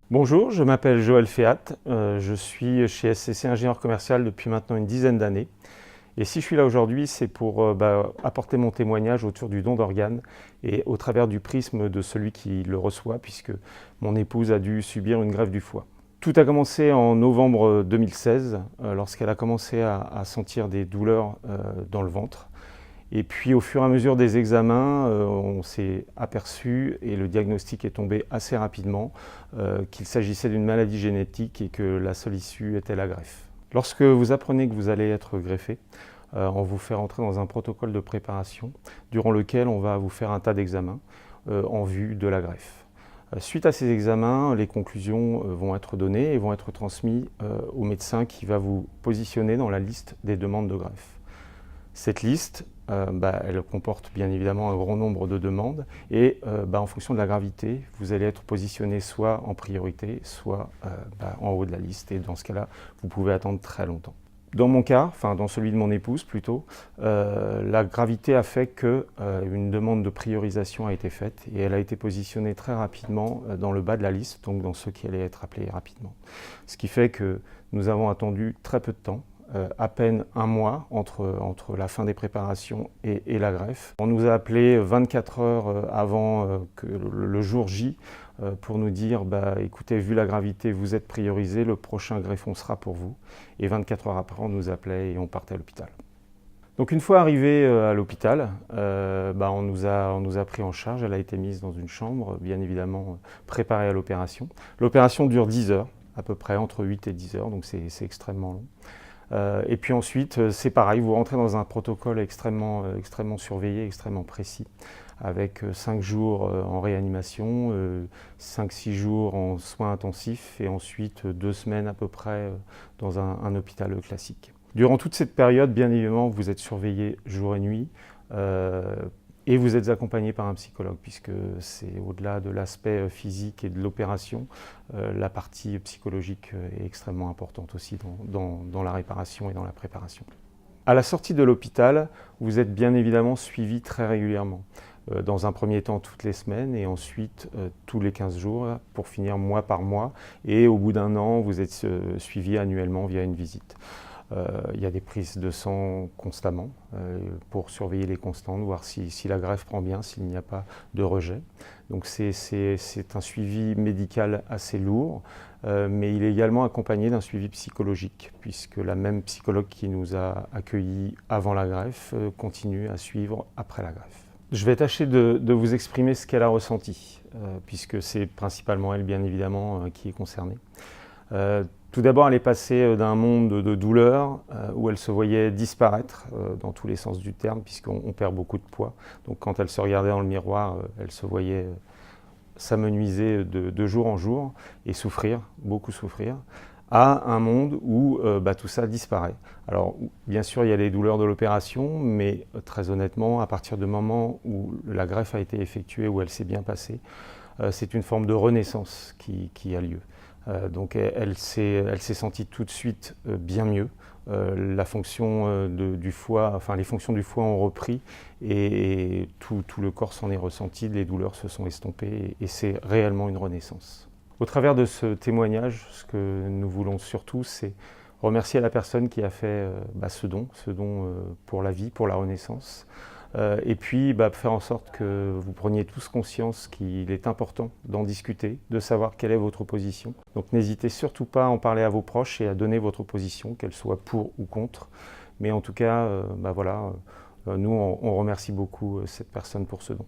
Bonjour, je m'appelle Joël Féat, je suis chez SCC Ingénieur Commercial depuis maintenant une dizaine d'années. Et si je suis là aujourd'hui, c'est pour apporter mon témoignage autour du don d'organes et au travers du prisme de celui qui le reçoit, puisque mon épouse a dû subir une greffe du foie. Tout a commencé en novembre 2016, lorsqu'elle a commencé à sentir des douleurs dans le ventre. Et puis au fur et à mesure des examens, on s'est aperçu, et le diagnostic est tombé assez rapidement, qu'il s'agissait d'une maladie génétique et que la seule issue était la greffe. Lorsque vous apprenez que vous allez être greffé, on vous fait rentrer dans un protocole de préparation durant lequel on va vous faire un tas d'examens en vue de la greffe. Suite à ces examens, les conclusions vont être données et vont être transmises au médecin qui va vous positionner dans la liste des demandes de greffe. Cette liste, elle comporte bien évidemment un grand nombre de demandes et en fonction de la gravité, vous allez être positionné soit en priorité, soit en haut de la liste, et dans ce cas-là, vous pouvez attendre très longtemps. Dans mon cas, enfin dans celui de mon épouse plutôt, la gravité a fait qu'une demande de priorisation a été faite et elle a été positionnée très rapidement dans le bas de la liste, donc dans ceux qui allaient être appelés rapidement. Ce qui fait que nous avons attendu très peu de temps, à peine un mois entre la fin des préparations et la greffe. On nous a appelé 24 heures avant que le jour J pour nous dire écoutez, vu la gravité, vous êtes priorisé, le prochain greffon sera pour vous. Et 24 heures après, on nous appelait et on partait à l'hôpital. Donc une fois arrivé à l'hôpital, on nous a pris en charge, elle a été mise dans une chambre, bien évidemment préparée à l'opération. L'opération dure 10 heures, à peu près entre 8 et 10 heures, donc c'est extrêmement long. Et puis ensuite, c'est pareil, vous rentrez dans un protocole extrêmement surveillé, extrêmement précis, avec 5 jours en réanimation, 5-6 jours en soins intensifs et ensuite 2 semaines à peu près dans un hôpital classique. Durant toute cette période, bien évidemment, vous êtes surveillé jour et nuit. Et vous êtes accompagné par un psychologue, puisque c'est au-delà de l'aspect physique et de l'opération, la partie psychologique est extrêmement importante aussi dans la réparation et dans la préparation. À la sortie de l'hôpital, vous êtes bien évidemment suivi très régulièrement. Dans un premier temps toutes les semaines et ensuite tous les 15 jours pour finir mois par mois. Et au bout d'un an, vous êtes suivi annuellement via une visite. Il y a des prises de sang constamment pour surveiller les constantes, voir si la greffe prend bien, s'il n'y a pas de rejet. Donc c'est un suivi médical assez lourd, mais il est également accompagné d'un suivi psychologique, puisque la même psychologue qui nous a accueillis avant la greffe continue à suivre après la greffe. Je vais tâcher de vous exprimer ce qu'elle a ressenti, puisque c'est principalement elle, bien évidemment, qui est concernée. Tout d'abord, elle est passée d'un monde de douleur où elle se voyait disparaître dans tous les sens du terme, puisqu'on perd beaucoup de poids. Donc quand elle se regardait dans le miroir, elle se voyait s'amenuiser de jour en jour et souffrir, beaucoup souffrir, à un monde où tout ça disparaît. Alors bien sûr, il y a les douleurs de l'opération, mais très honnêtement, à partir du moment où la greffe a été effectuée, où elle s'est bien passée, c'est une forme de renaissance qui a lieu. Donc elle s'est sentie tout de suite bien mieux. La fonction du foie, enfin les fonctions du foie ont repris et tout le corps s'en est ressenti, les douleurs se sont estompées et c'est réellement une renaissance. Au travers de ce témoignage, ce que nous voulons surtout, c'est remercier la personne qui a fait ce don pour la vie, pour la renaissance. Et puis faire en sorte que vous preniez tous conscience qu'il est important d'en discuter, de savoir quelle est votre position. Donc n'hésitez surtout pas à en parler à vos proches et à donner votre position, qu'elle soit pour ou contre. Mais en tout cas, nous on remercie beaucoup cette personne pour ce don.